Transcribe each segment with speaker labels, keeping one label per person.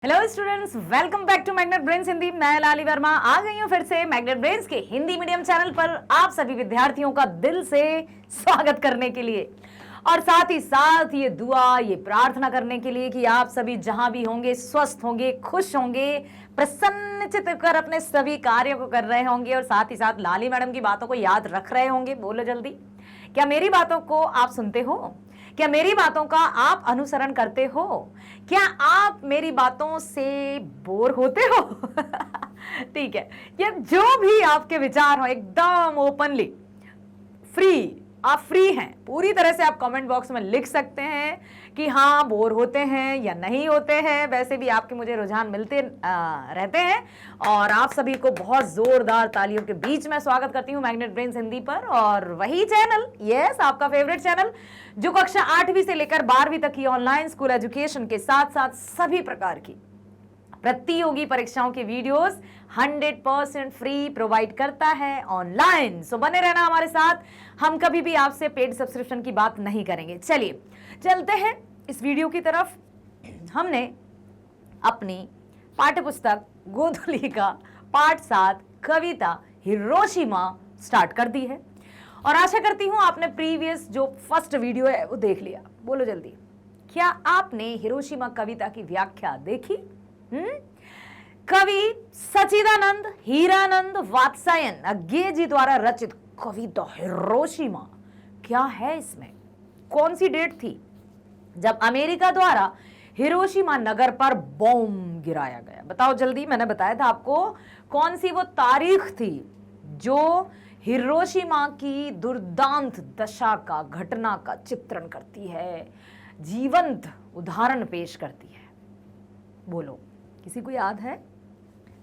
Speaker 1: Hello students, welcome back to Magnet Brains Hindi. मैं लाली वर्मा आ गई हूँ फिर से मैग्नेट ब्रेन्स के हिंदी मीडियम चैनल पर आप सभी विद्यार्थियों का दिल से स्वागत करने के लिए और साथ ही साथ ये दुआ, ये प्रार्थना करने के लिए कि आप सभी जहां भी होंगे स्वस्थ होंगे, खुश होंगे, प्रसन्नचित्त होकर अपने सभी कार्यों को कर रहे होंगे और साथ ही साथ लाली मैडम की बातों को याद रख रहे होंगे। बोलो जल्दी, क्या मेरी बातों को आप सुनते हो? क्या मेरी बातों का आप अनुसरण करते हो? क्या आप मेरी बातों से बोर होते हो? ठीक है, या जो भी आपके विचार हो एकदम ओपनली फ्री, आप फ्री हैं, पूरी तरह से आप कमेंट बॉक्स में लिख सकते हैं कि हाँ बोर होते हैं या नहीं होते हैं। वैसे भी आपके मुझे रुझान मिलते रहते हैं और आप सभी को बहुत जोरदार तालियों के बीच में स्वागत करती हूँ मैग्नेट ब्रेन्स हिंदी पर। और वही चैनल, यस, आपका फेवरेट चैनल जो कक्षा 8वीं से लेकर 12वीं तक की ऑनलाइन स्कूल एजुकेशन के साथ साथ सभी प्रकार की प्रतियोगी परीक्षाओं के वीडियोस 100% फ्री प्रोवाइड करता है ऑनलाइन। सो बने रहना हमारे साथ, हम कभी भी आपसे पेड सब्सक्रिप्शन की बात नहीं करेंगे। चलिए चलते हैं इस वीडियो की तरफ। हमने अपनी पाठ्यपुस्तक गोधुली का पाठ 7 कविता हिरोशिमा स्टार्ट कर दी है और आशा करती हूं आपने प्रीवियस जो फर्स्ट वीडियो है वो देख लिया। बोलो जल्दी, क्या आपने हिरोशिमा कविता की व्याख्या देखी? कवि सच्चिदानंद हीरानंद वात्स्यायन अज्ञे जी द्वारा रचित कविता हिरोशिमा, क्या है इसमें? कौन सी डेट थी जब अमेरिका द्वारा हिरोशिमा नगर पर बॉम्ब गिराया गया? बताओ जल्दी। मैंने बताया था आपको कौन सी वो तारीख थी जो हिरोशिमा की दुर्दांत दशा का, घटना का चित्रण करती है, जीवंत उदाहरण पेश करती है। बोलो, किसी को याद है?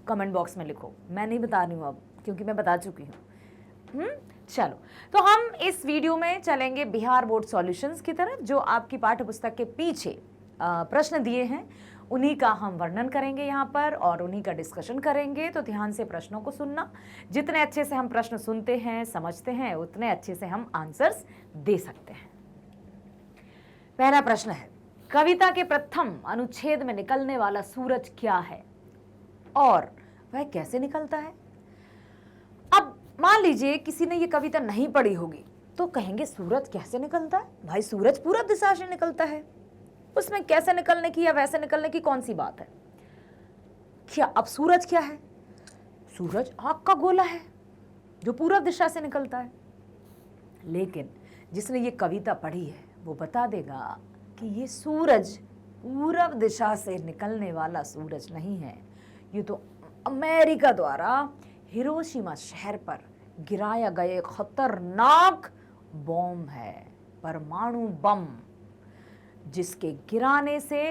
Speaker 1: कमेंट बॉक्स में लिखो। मैं नहीं बता रही हूं अब, क्योंकि मैं बता चुकी हूं। चलो, तो हम इस वीडियो में चलेंगे बिहार बोर्ड सॉल्यूशंस की तरफ। जो आपकी पाठ्यपुस्तक के पीछे प्रश्न दिए हैं उन्हीं का हम वर्णन करेंगे यहाँ पर और उन्हीं का डिस्कशन करेंगे। तो ध्यान से प्रश्नों को सुनना। जितने अच्छे से हम प्रश्न सुनते हैं, समझते हैं, उतने अच्छे से हम आंसर्स दे सकते हैं। पहला प्रश्न है, कविता के प्रथम अनुच्छेद में निकलने वाला सूरज क्या है और वह कैसे निकलता है? अब मान लीजिए किसी ने ये कविता नहीं पढ़ी होगी तो कहेंगे सूरज कैसे निकलता है? भाई सूरज पूरब दिशा से निकलता है, उसमें कैसे निकलने की या वैसे निकलने की कौन सी बात है? क्या अब सूरज क्या है? सूरज आग का गोला है जो पूरब दिशा से निकलता है। लेकिन जिसने ये कविता पढ़ी है वो बता देगा कि ये सूरज पूरब दिशा से निकलने वाला सूरज नहीं है, ये तो अमेरिका द्वारा हिरोशिमा शहर पर गिराया गया खतरनाक बॉम्ब है, परमाणु बम, जिसके गिराने से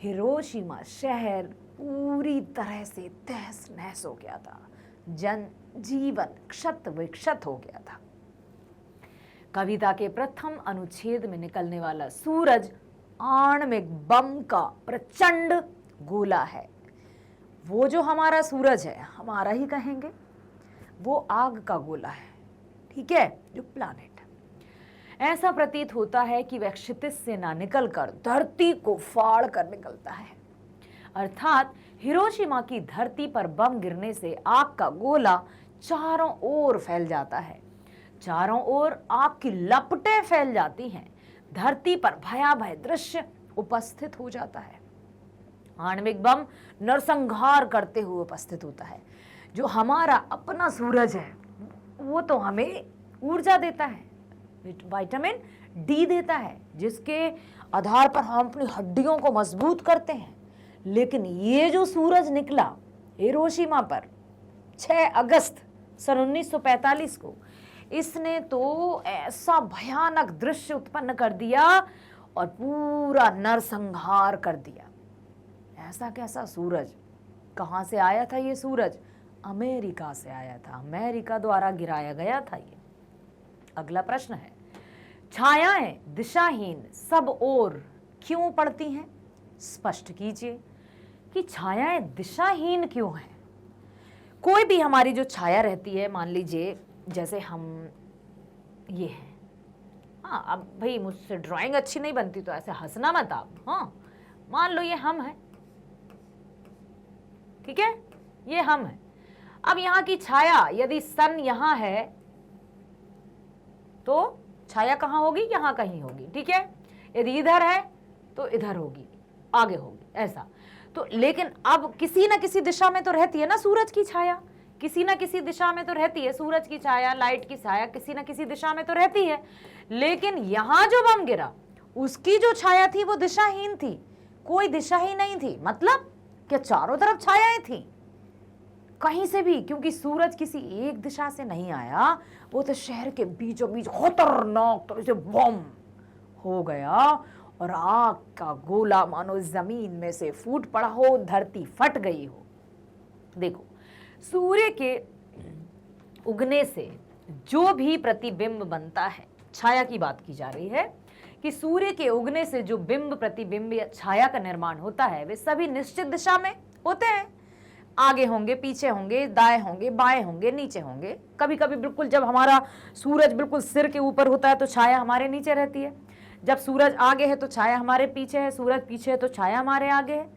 Speaker 1: हिरोशिमा शहर पूरी तरह से तहस नहस हो गया था, जनजीवन क्षत विक्षत हो गया था। कविता के प्रथम अनुच्छेद में निकलने वाला सूरज आणविक बम का प्रचंड गोला है। वो जो हमारा सूरज है, हमारा ही कहेंगे, वो आग का गोला है, ठीक है, जो प्लैनेट। ऐसा प्रतीत होता है कि वह क्षितिज से ना निकलकर धरती को फाड़ कर निकलता है। अर्थात हिरोशिमा की धरती पर बम गिरने से आग का गोला चारों ओर फैल जाता है, चारों ओर आग की लपटें फैल जाती हैं, धरती पर भयावह दृश्य उपस्थित हो जाता है। आणविक बम नरसंहार करते हुए उपस्थित होता है। जो हमारा अपना सूरज है वो तो हमें ऊर्जा देता है, विटामिन डी देता है, जिसके आधार पर हम अपनी हड्डियों को मजबूत करते हैं। लेकिन ये जो सूरज निकला हिरोशिमा पर 6 अगस्त सन 1945 को, इसने तो ऐसा भयानक दृश्य उत्पन्न कर दिया और पूरा नरसंहार कर दिया। ऐसा कैसा सूरज? कहां से आया था ये सूरज? अमेरिका से आया था, अमेरिका द्वारा गिराया गया था ये। अगला प्रश्न है, छायाएं दिशाहीन सब ओर क्यों पड़ती हैं? स्पष्ट कीजिए कि छायाएं दिशाहीन क्यों हैं। कोई भी हमारी जो छाया रहती है, मान लीजिए जैसे हम ये हैं, हाँ, अब भाई मुझसे ड्राइंग अच्छी नहीं बनती तो ऐसे हंसना मत आप, हाँ, मान लो ये हम हैं, ठीक है, ये हम है। अब यहां की छाया, यदि सन यहां है तो छाया कहां होगी, यहां कहीं होगी, ठीक है। यदि इधर है तो इधर होगी, आगे होगी, ऐसा। तो लेकिन अब किसी ना किसी दिशा में तो रहती है ना सूरज की छाया, किसी ना किसी दिशा में तो रहती है सूरज की छाया, लाइट की छाया किसी ना किसी दिशा में तो रहती है। लेकिन यहां जो बम गिरा उसकी जो छाया थी वो दिशाहीन थी, कोई दिशा ही नहीं थी। मतलब क्या चारों तरफ छायाएं थी कहीं से भी, क्योंकि सूरज किसी एक दिशा से नहीं आया, वो तो शहर के बीचों बीच खतरनाक तरह से बम हो गया और आग का गोला मानो जमीन में से फूट पड़ा हो, धरती फट गई हो। देखो, सूर्य के उगने से जो भी प्रतिबिंब बनता है, छाया की बात की जा रही है कि सूर्य के उगने से जो बिंब प्रतिबिंब या छाया का निर्माण होता है वे सभी निश्चित दिशा में होते हैं। आगे होंगे, पीछे होंगे, दाएं होंगे, बाएं होंगे, नीचे होंगे। कभी कभी बिल्कुल जब हमारा सूरज बिल्कुल सिर के ऊपर होता है तो छाया हमारे नीचे रहती है, जब सूरज आगे है तो छाया हमारे पीछे है, सूरज पीछे है तो छाया हमारे आगे है।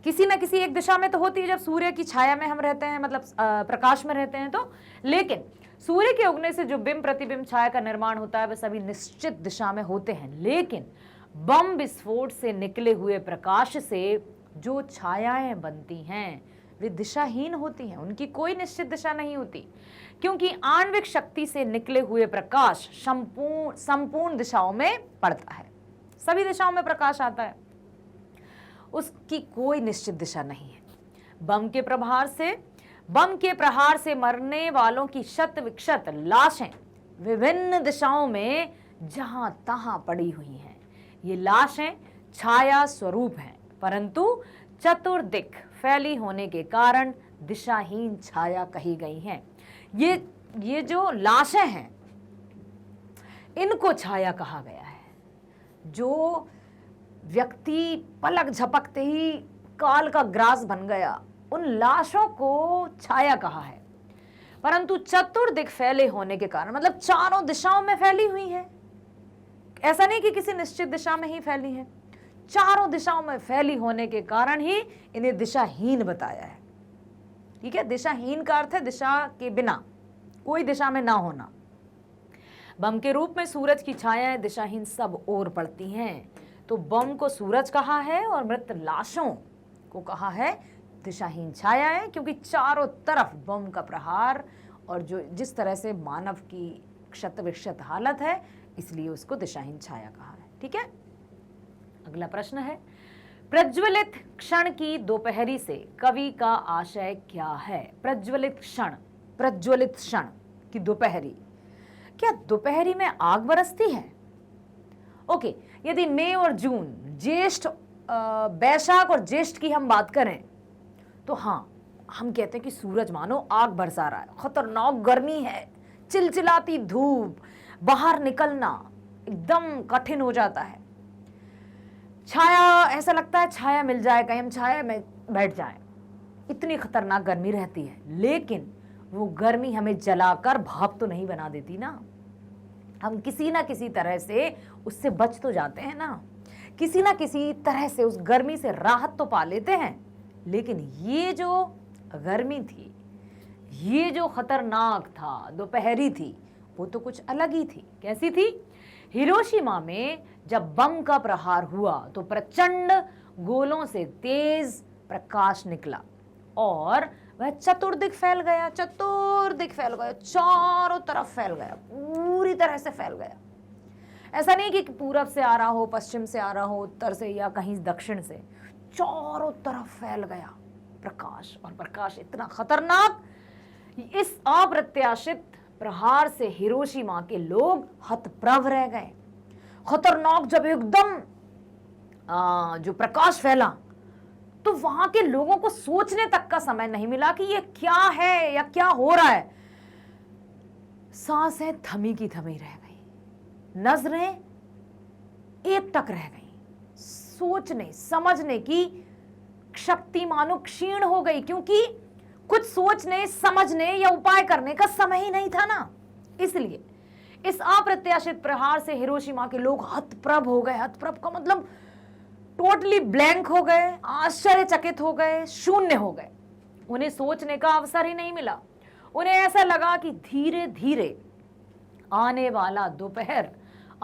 Speaker 1: किसी ना किसी एक दिशा में तो होती है जब सूर्य की छाया में हम रहते हैं, मतलब प्रकाश में रहते हैं तो। लेकिन सूर्य के उगने से जो बिंब प्रतिबिंब छाया का निर्माण होता है वह सभी निश्चित दिशा में होते हैं। लेकिन बम विस्फोट से निकले हुए प्रकाश से जो छायाएं बनती हैं वे दिशाहीन होती हैं, उनकी कोई निश्चित दिशा नहीं होती, क्योंकि आणविक शक्ति से निकले हुए प्रकाश संपूर्ण दिशाओं में पड़ता है, सभी दिशाओं में प्रकाश आता है, उसकी कोई निश्चित दिशा नहीं है। बम के प्रहार से मरने वालों की शत विक्षत लाशें विभिन्न दिशाओं में जहां तहां पड़ी हुई हैं। ये लाशें छाया स्वरूप हैं, परंतु चतुर्दिक फैली होने के कारण दिशाहीन छाया कही गई हैं। ये जो लाशें हैं इनको छाया कहा गया है। जो व्यक्ति पलक झपकते ही काल का ग्रास बन गया, उन लाशों को छाया कहा है। परंतु चतुर्दिक फैले होने के कारण, मतलब चारों दिशाओं में फैली हुई है, ऐसा नहीं कि किसी निश्चित दिशा में ही फैली है, चारों दिशाओं में फैली होने के कारण ही इन्हें दिशाहीन बताया है। ठीक है, दिशाहीन का अर्थ है दिशा के बिना, कोई दिशा में ना होना। बम के रूप में सूरज की छायाएं दिशाहीन सब ओर पड़ती हैं, तो बम को सूरज कहा है और मृत लाशों को कहा है दिशाहीन छायाएं, क्योंकि चारों तरफ बम का प्रहार और जो जिस तरह से मानव की क्षत विक्षत हालत है, इसलिए उसको दिशाहीन छाया कहा है। ठीक है, अगला प्रश्न है, प्रज्वलित क्षण की दोपहरी से कवि का आशय क्या है? प्रज्वलित क्षण की दोपहरी, क्या दोपहरी में आग बरसती है? ओके, यदि मई और जून, ज्येष्ठ, बैसाख और ज्येष्ठ की हम बात करें तो हाँ, हम कहते हैं कि सूरज मानो आग बरसा रहा है, खतरनाक गर्मी है, चिलचिलाती धूप, बाहर निकलना एकदम कठिन हो जाता है। छाया, ऐसा लगता है छाया मिल जाए, कहीं हम छाया में बैठ जाएं, इतनी खतरनाक गर्मी रहती है। लेकिन वो गर्मी हमें जलाकर भाप तो नहीं बना देती ना, हम किसी ना किसी तरह से उससे बच तो जाते हैं ना, किसी ना किसी तरह से उस गर्मी से राहत तो पा लेते हैं। लेकिन ये जो गर्मी थी, ये जो खतरनाक था, दोपहरी थी, वो तो कुछ अलग ही थी। कैसी थी? हिरोशिमा में जब बम का प्रहार हुआ तो प्रचंड गोलों से तेज प्रकाश निकला और वह चतुर्दिक फैल गया, चारों तरफ फैल गया, पूरी तरह से फैल गया। ऐसा नहीं कि पूरब से आ रहा हो, पश्चिम से आ रहा हो, उत्तर से या कहीं दक्षिण से, चारों तरफ फैल गया प्रकाश। और प्रकाश इतना खतरनाक, इस अप्रत्याशित प्रहार से हिरोशिमा के लोग हतप्रभ रह गए। खतरनाक जब एकदम जो प्रकाश फैला तो वहां के लोगों को सोचने तक का समय नहीं मिला कि ये क्या है या क्या हो रहा है। सांसें थमी की थमी रह गई, नजरें एकटक रह गई, सोचने समझने की शक्ति मानो क्षीण हो गई, क्योंकि कुछ सोचने समझने या उपाय करने का समय ही नहीं था ना। इसलिए इस अप्रत्याशित प्रहार से हिरोशिमा के लोग हतप्रभ हो गए। हतप्रभ का मतलब टोटली ब्लैंक हो गए, आश्चर्यचकित हो गए, शून्य हो गए। उन्हें सोचने का अवसर ही नहीं मिला। उन्हें ऐसा लगा कि धीरे धीरे आने वाला दोपहर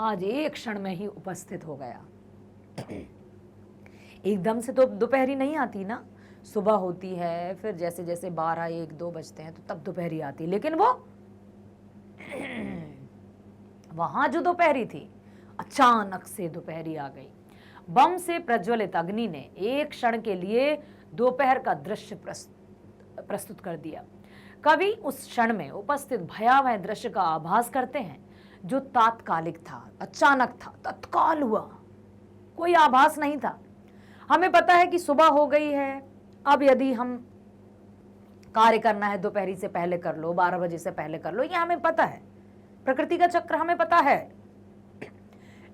Speaker 1: आज एक क्षण में ही उपस्थित हो गया। एकदम से तो दोपहरी नहीं आती ना, सुबह होती है, फिर जैसे जैसे 12, 1, 2 बजते हैं तो तब दोपहरी आती है। लेकिन वो वहां जो दोपहरी थी, अचानक से दोपहरी आ गई। बम से प्रज्वलित अग्नि ने एक क्षण के लिए दोपहर का दृश्य प्रस्तुत कर दिया। कवि उस क्षण में उपस्थित भयावह दृश्य का आभास करते हैं जो तात्कालिक था, अचानक था, तत्काल हुआ, कोई आभास नहीं था। हमें पता है कि सुबह हो गई है, अब यदि हम कार्य करना है दोपहरी से पहले कर लो, 12 बजे से पहले कर लो, ये हमें पता है, प्रकृति का चक्र हमें पता है।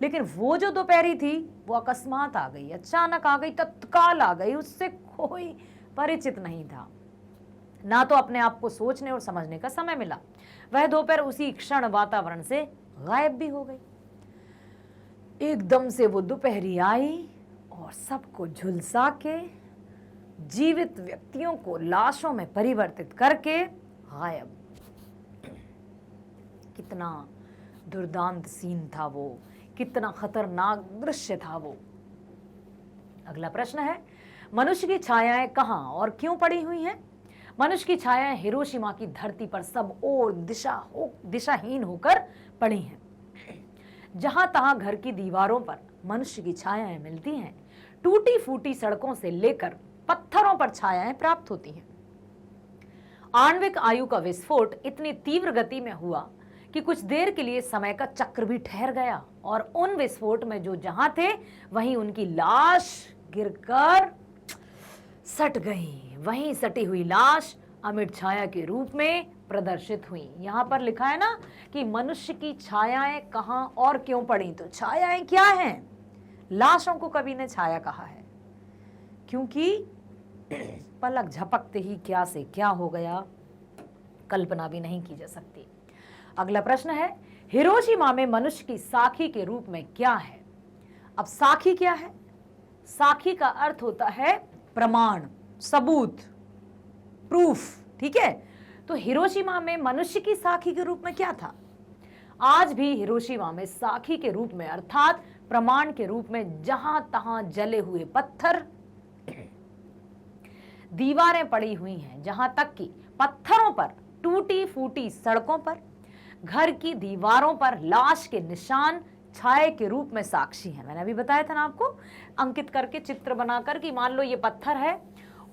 Speaker 1: लेकिन वो जो दोपहरी थी वो अकस्मात आ गई, अचानक आ गई, तत्काल आ गई, उससे कोई परिचित नहीं था, ना तो अपने आप को सोचने और समझने का समय मिला। वह दोपहर उसी क्षण वातावरण से गायब भी हो गई। एकदम से वो दोपहरी आई और सबको झुलसा के, जीवित व्यक्तियों को लाशों में परिवर्तित करके गायब। कितना दुर्दांत सीन था वो, कितना खतरनाक दृश्य था वो। अगला प्रश्न है, मनुष्य की छायाएं कहां और क्यों पड़ी हुई हैं? मनुष्य की छायाएं हिरोशिमा की धरती पर सब ओर दिशाहीन होकर पड़ी हैं। जहां तहां घर की दीवारों पर मनुष्य की छायाएं मिलती हैं। टूटी फूटी सड़कों से लेकर पत्थरों पर छायाएं प्राप्त होती हैं। आणविक आयु का विस्फोट इतनी तीव्र गति में हुआ कि कुछ देर के लिए समय का चक्र भी ठहर गया और उन विस्फोट में जो जहां थे वहीं उनकी लाश गिरकर सट गई। वहीं सटी हुई लाश अमिट छाया के रूप में प्रदर्शित हुई। यहां पर लिखा है ना कि मनुष्य की छायाएं कहां और क्यों पड़ी, तो छायाएं क्या हैं? लाशों को कवि ने छाया कहा है क्योंकि पलक झपकते ही क्या से क्या हो गया, कल्पना भी नहीं की जा सकती। अगला प्रश्न है, हिरोशिमा में मनुष्य की साखी के रूप में क्या है? अब साखी क्या है? साखी का अर्थ होता है प्रमाण, सबूत, प्रूफ, ठीक है। तो हिरोशिमा में मनुष्य की साखी के रूप में क्या था? आज भी हिरोशिमा में साखी के रूप में अर्थात प्रमाण के रूप में जहां तहां जले हुए पत्थर, दीवारें पड़ी हुई हैं। जहां तक कि पत्थरों पर, टूटी फूटी सड़कों पर, घर की दीवारों पर लाश के निशान छाया के रूप में साक्षी हैं। मैंने अभी बताया था ना आपको, अंकित करके चित्र बनाकर कि मान लो ये पत्थर है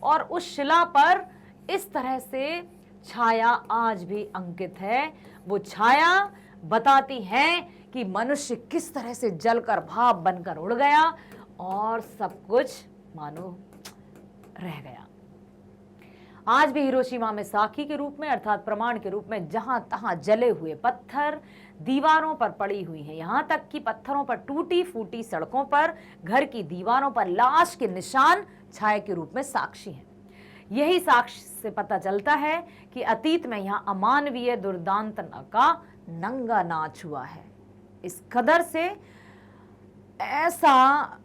Speaker 1: और उस शिला पर इस तरह से छाया आज भी अंकित है। वो छाया बताती है कि मनुष्य किस तरह से जलकर भाप बनकर उड़ गया और सब कुछ मानो रह गया। आज भी हिरोशिमा में साखी के रूप में अर्थात प्रमाण के रूप में जहां तहां जले हुए पत्थर दीवारों पर पड़ी हुई हैं। यहां तक कि पत्थरों पर टूटी फूटी सड़कों पर, घर की दीवारों पर लाश के निशान छाया के रूप में साक्षी हैं। यही साक्ष्य से पता चलता है कि अतीत में यहां अमानवीय दुर्दांत का नंगा नाच हुआ है। इस कदर से ऐसा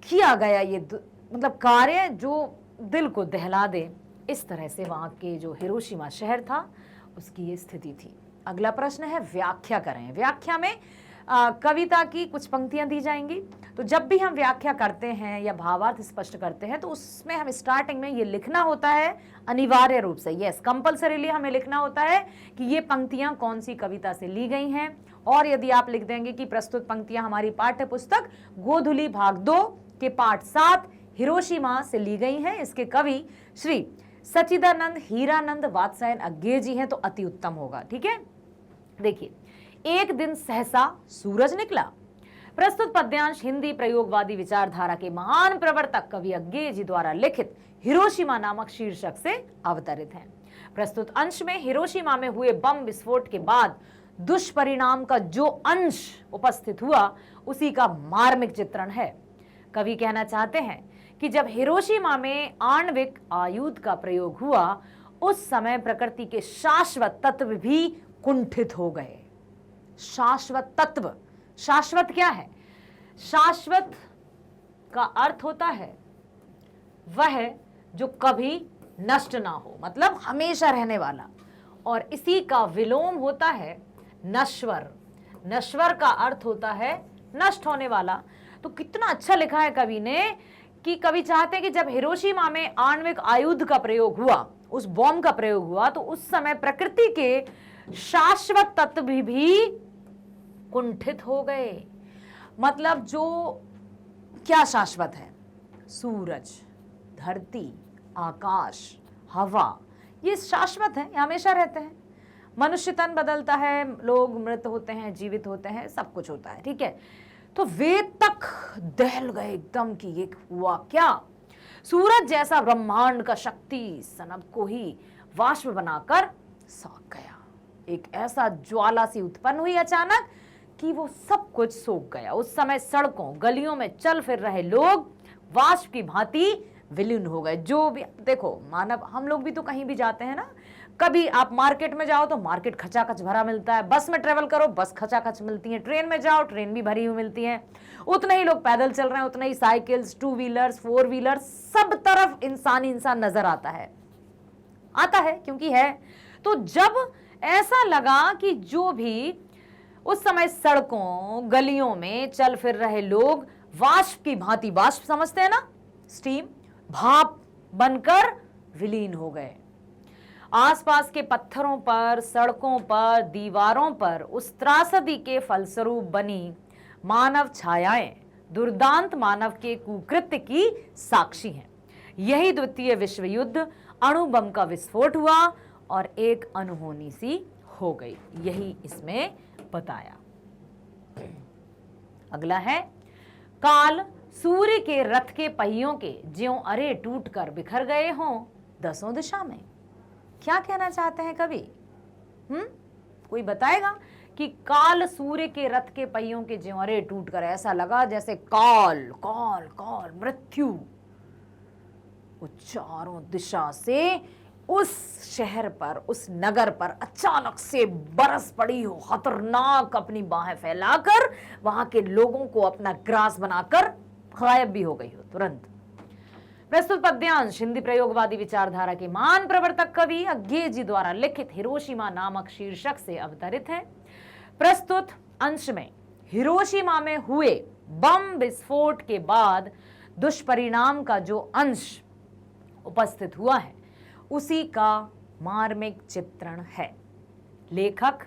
Speaker 1: किया गया ये मतलब कार्य जो दिल को दहला दे, इस तरह से वहां के जो हिरोशिमा शहर था उसकी ये स्थिति थी। अगला प्रश्न है, व्याख्या करें। व्याख्या में कविता की कुछ पंक्तियां दी जाएंगी। तो जब भी हम व्याख्या करते हैं या भावार्थ स्पष्ट करते हैं तो उसमें हम स्टार्टिंग में ये लिखना होता है अनिवार्य रूप से, यस कंपल्सरीली हमें लिखना होता है कि ये पंक्तियां कौन सी कविता से ली गई हैं। और यदि आप लिख देंगे कि प्रस्तुत पंक्तियां हमारी पाठ्य पुस्तक गोधुली भाग 2 के पाठ 7 हिरोशिमा से ली गई हैं, इसके कवि श्री सच्चिदानंद हीरानंद वात्सायन अज्ञे जी हैं, तो अति उत्तम होगा। ठीक है, देखिए, एक दिन सहसा सूरज निकला। प्रस्तुत पद्यांश हिंदी प्रयोगवादी विचारधारा के महान प्रवर्तक कवि अज्ञे जी द्वारा लिखित हिरोशिमा नामक शीर्षक से अवतरित हैं। प्रस्तुत अंश में हिरोशिमा में हुए बम विस्फोट के बाद दुष्परिणाम का जो अंश उपस्थित हुआ उसी का मार्मिक चित्रण है। कवि कहना चाहते हैं कि जब हिरोशिमा में आणविक आयुध का प्रयोग हुआ उस समय प्रकृति के शाश्वत तत्व भी कुंठित हो गए। शाश्वत तत्व, शाश्वत क्या है? शाश्वत का अर्थ होता है वह जो कभी नष्ट ना हो, मतलब हमेशा रहने वाला, और इसी का विलोम होता है नश्वर। नश्वर का अर्थ होता है नष्ट होने वाला। तो कितना अच्छा लिखा है कवि ने कि कवि चाहते हैं कि जब हिरोशिमा में आणविक आयुध का प्रयोग हुआ, उस बॉम्ब का प्रयोग हुआ, तो उस समय प्रकृति के शाश्वत तत्व भी कुंठित हो गए। मतलब जो क्या शाश्वत है? सूरज, धरती, आकाश, हवा, ये शाश्वत है, ये हमेशा रहते हैं। मनुष्य तन बदलता है, लोग मृत होते हैं, जीवित होते हैं, सब कुछ होता है, ठीक है। तो वेद तक दहल गए एकदम कि ये हुआ क्या? सूरज जैसा ब्रह्मांड का शक्ति सनब को ही वाष्प बनाकर साक गया। एक ऐसा ज्वाला सी उत्पन्न हुई अचानक कि वो सब कुछ सोख गया। उस समय सड़कों गलियों में चल फिर रहे लोग वाष्प की भांति विलीन हो गए। जो भी देखो, मानव, हम लोग भी तो कहीं भी जाते हैं ना, कभी आप मार्केट में जाओ तो मार्केट खचाखच भरा मिलता है, बस में ट्रेवल करो बस खचाखच मिलती है, ट्रेन में जाओ ट्रेन भी भरी हुई मिलती है, उतने ही लोग पैदल चल रहे हैं, उतने ही cycles, two wheelers, four wheelers, सब तरफ इंसान नजर आता है क्योंकि है। तो जब ऐसा लगा कि जो भी उस समय सड़कों गलियों में चल फिर रहे लोग वाष्प की भांति, वाष्प समझते हैं ना, स्टीम, भाप बनकर विलीन हो गए। आसपास के पत्थरों पर, सड़कों पर, दीवारों पर उस त्रासदी के फलस्वरूप बनी मानव छायाएं दुर्दांत मानव के कुकृत्य की साक्षी हैं। यही द्वितीय विश्व युद्ध अणु बम का विस्फोट हुआ और एक अनहोनी सी हो गई, यही इसमें बताया। अगला है, काल सूर्य के रथ के पहियों के ज्यों अरे टूटकर बिखर गए हों दसों दिशा में। क्या कहना चाहते हैं कवि? कोई बताएगा कि काल सूर्य के रथ के पहियों के ज्यों अरे टूटकर, ऐसा लगा जैसे काल काल काल मृत्यु वो चारों दिशा से उस शहर पर, उस नगर पर अचानक से बरस पड़ी हो, खतरनाक अपनी बाहें फैलाकर वहां के लोगों को अपना ग्रास बनाकर गायब भी हो गई हो तुरंत। प्रस्तुत पद्यांश हिंदी प्रयोगवादी विचारधारा के महान प्रवर्तक कवि अज्ञे जी द्वारा लिखित हिरोशिमा नामक शीर्षक से अवतरित है। प्रस्तुत अंश में हिरोशिमा में हुए बम विस्फोट के बाद दुष्परिणाम का जो अंश उपस्थित हुआ है उसी का मार्मिक चित्रण है। लेखक,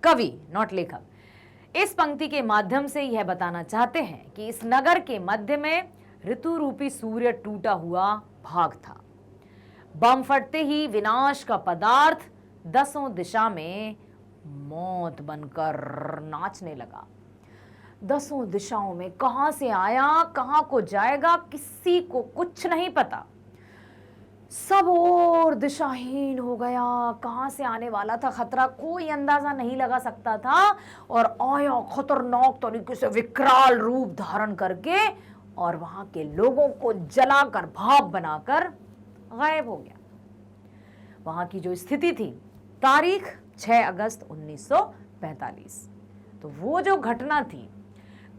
Speaker 1: कवि नॉट लेखक, इस पंक्ति के माध्यम से यह बताना चाहते हैं कि इस नगर के मध्य में ऋतु रूपी सूर्य टूटा हुआ भाग था। बम फटते ही विनाश का पदार्थ दसों दिशा में मौत बनकर नाचने लगा। दसों दिशाओं में कहां से आया, कहां को जाएगा, किसी को कुछ नहीं पता। सब और दिशाहीन हो गया। कहां से आने वाला था खतरा कोई अंदाजा नहीं लगा सकता था, और आया खतरनाक तरीके से विकराल रूप धारण करके और वहां के लोगों को जलाकर भाप बनाकर गायब हो गया। वहां की जो स्थिति थी, तारीख 6 अगस्त 1945, तो वो जो घटना थी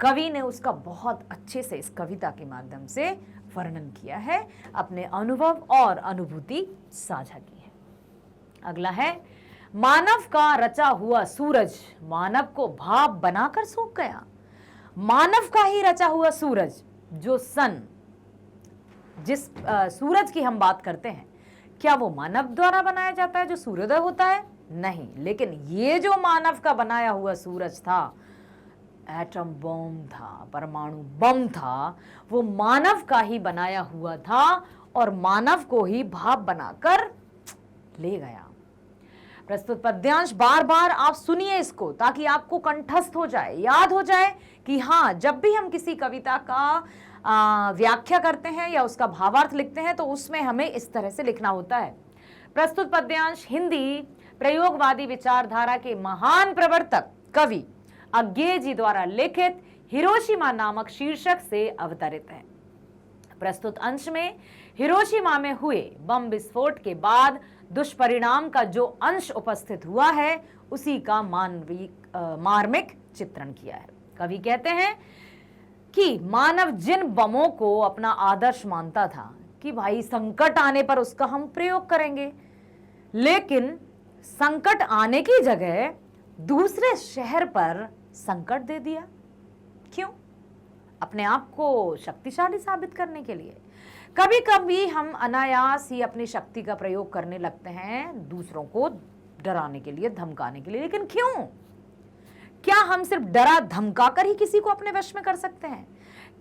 Speaker 1: कवि ने उसका बहुत अच्छे से इस कविता के माध्यम से वर्णन किया है, अपने अनुभव और अनुभूति साझा की है। अगला है, मानव का रचा हुआ सूरज मानव को भाप बनाकर सूख गया। मानव का ही रचा हुआ सूरज, जो सन, जिस सूरज की हम बात करते हैं, क्या वो मानव द्वारा बनाया जाता है जो सूर्योदय होता है? नहीं, लेकिन ये जो मानव का बनाया हुआ सूरज था, एटम बम था, परमाणु बम था, वो मानव का ही बनाया हुआ था और मानव को ही भाप बनाकर ले गया। प्रस्तुत पद्यांश बार बार आप सुनिए इसको, ताकि आपको कंठस्थ हो जाए, याद हो जाए कि हाँ, जब भी हम किसी कविता का व्याख्या करते हैं या उसका भावार्थ लिखते हैं तो उसमें हमें इस तरह से लिखना होता है। प्रस्तुत पद्यांश हिंदी प्रयोगवादी विचारधारा के महान प्रवर्तक कवि अज्ञे जी द्वारा लिखित हिरोशिमा नामक शीर्षक से अवतरित है। प्रस्तुत अंश में हिरोशिमा में हुए बम विस्फोट के बाद दुष्परिणाम का जो अंश उपस्थित हुआ है उसी का मार्मिक चित्रण किया है। कवि कहते हैं कि मानव जिन बमों को अपना आदर्श मानता था, कि भाई संकट आने पर उसका हम प्रयोग करेंगे, लेकिन संकट आने की जगह दूसरे शहर पर संकट दे दिया। क्यों? अपने आप को शक्तिशाली साबित करने के लिए। कभी कभी हम अनायास ही अपनी शक्ति का प्रयोग करने लगते हैं दूसरों को डराने के लिए, धमकाने के लिए, लेकिन क्यों? क्या हम सिर्फ डरा धमका कर ही किसी को अपने वश में कर सकते हैं?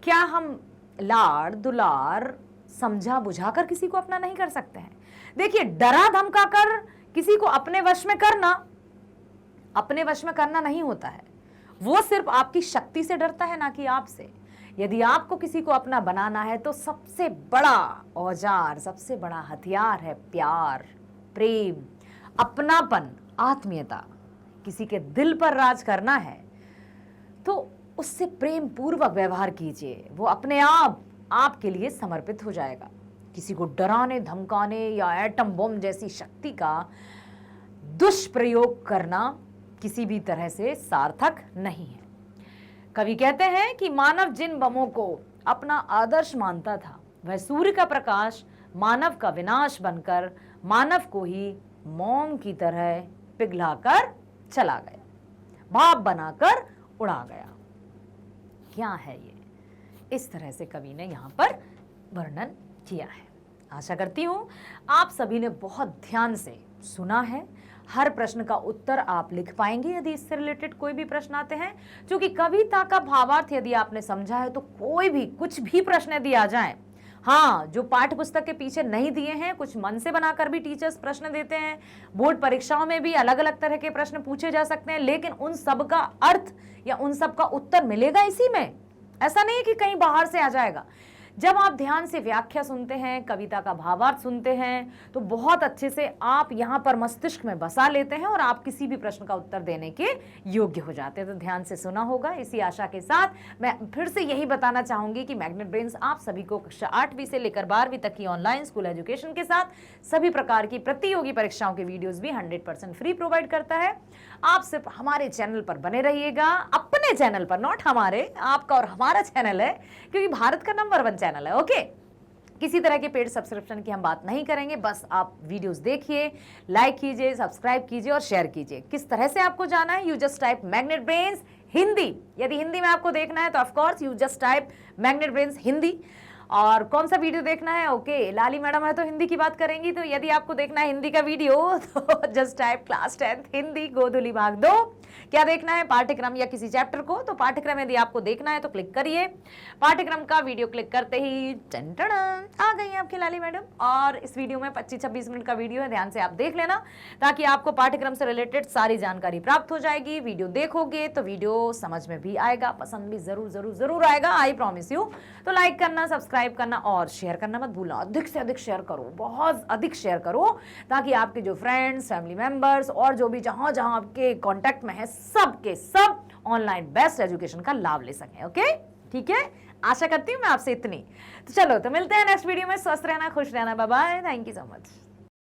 Speaker 1: क्या हम लाड़ दुलार समझा बुझाकर किसी को अपना नहीं कर सकते हैं? देखिए, डरा धमका कर किसी को अपने वश में करना नहीं होता है। वो सिर्फ आपकी शक्ति से डरता है, ना कि आपसे। यदि आपको किसी को अपना बनाना है तो सबसे बड़ा औजार, सबसे बड़ा हथियार है प्यार, प्रेम, अपनापन, आत्मीयता। किसी के दिल पर राज करना है तो उससे प्रेम पूर्वक व्यवहार कीजिए, वो अपने आप आपके लिए समर्पित हो जाएगा। किसी को डराने धमकाने या एटम बम जैसी शक्ति का दुष्प्रयोग करना किसी भी तरह से सार्थक नहीं है। कवि कहते हैं कि मानव जिन बमों को अपना आदर्श मानता था, वह सूर्य का प्रकाश मानव का विनाश बनकर मानव को ही मोम की तरह पिघलाकर चला गया, भाप बनाकर उड़ा गया। क्या है ये? इस तरह से कवि ने यहाँ पर वर्णन किया है। आशा करती हूँ आप सभी ने बहुत ध्यान से सुना है। हर प्रश्न का उत्तर आप लिख पाएंगे यदि इससे रिलेटेड कोई भी प्रश्न आते हैं, क्योंकि कविता का भावार्थ यदि आपने समझा है तो कोई भी कुछ भी प्रश्न दिया जाए, हाँ, जो पाठ्य पुस्तक के पीछे नहीं दिए हैं, कुछ मन से बनाकर भी टीचर्स प्रश्न देते हैं। बोर्ड परीक्षाओं में भी अलग अलग तरह के प्रश्न पूछे जा सकते हैं, लेकिन उन सब का अर्थ या उन सब का उत्तर मिलेगा इसी में। ऐसा नहीं है कि कहीं बाहर से आ जाएगा। जब आप ध्यान से व्याख्या सुनते हैं, कविता का भावार्थ सुनते हैं, तो बहुत अच्छे से आप यहाँ पर मस्तिष्क में बसा लेते हैं और आप किसी भी प्रश्न का उत्तर देने के योग्य हो जाते हैं। तो ध्यान से सुना होगा। इसी आशा के साथ मैं फिर से यही बताना चाहूंगी कि मैग्नेट ब्रेन्स आप सभी को कक्षा 8वीं से लेकर 12वीं तक की ऑनलाइन स्कूल एजुकेशन के साथ सभी प्रकार की प्रतियोगी परीक्षाओं के वीडियोज भी 100% फ्री प्रोवाइड करता है। आप सिर्फ हमारे चैनल पर बने रहिएगा, अपने चैनल पर, नॉट हमारे, आपका और हमारा चैनल है, क्योंकि भारत का नंबर 1 चैनल है। ओके, किसी तरह के पेड सब्सक्रिप्शन की हम बात नहीं करेंगे, बस आप वीडियोस देखिए, लाइक कीजिए, सब्सक्राइब कीजिए और शेयर कीजिए। किस तरह से आपको जाना है? You just type magnet Brains Hindi. यदि हिंदी में आपको देखना है तो of course you just type magnet Brains Hindi. और कौन सा वीडियो देखना है? ओके, लाली मैडम है तो हिंदी की बात करेंगी, तो यदि आपको देखना है हिंदी का वीडियो तो just type class 10th Hindi Godhuli भाग 2। क्या देखना है? पाठ्यक्रम या किसी चैप्टर को? तो पाठ्यक्रम यदि आपको देखना है तो क्लिक करिए। पाठ्यक्रम का वीडियो क्लिक करते ही टन आ गई आपकी लाली मैडम। और इस वीडियो में 25-26 मिनट का वीडियो है, ध्यान से आप देख लेना ताकि आपको पाठ्यक्रम से रिलेटेड सारी जानकारी प्राप्त हो जाएगी। वीडियो देखोगे तो वीडियो समझ में भी आएगा, पसंद भी जरूर जरूर जरूर आएगा, आई प्रॉमिस यू। तो लाइक करना, सब्सक्राइब करना और शेयर करना मत भूलना। अधिक से अधिक शेयर करो, बहुत अधिक शेयर करो, ताकि आपके जो फ्रेंड्स, फैमिली मेंबर्स और जो भी जहां जहां आपके कांटेक्ट में है, सब के सब ऑनलाइन बेस्ट एजुकेशन का लाभ ले सकें। ओके, ठीक है, आशा करती हूँ मैं आपसे इतनी। तो चलो, तो मिलते हैं नेक्स्ट वीडियो में। स्वस्थ रहना, खुश रहना, bye bye, thank you so much.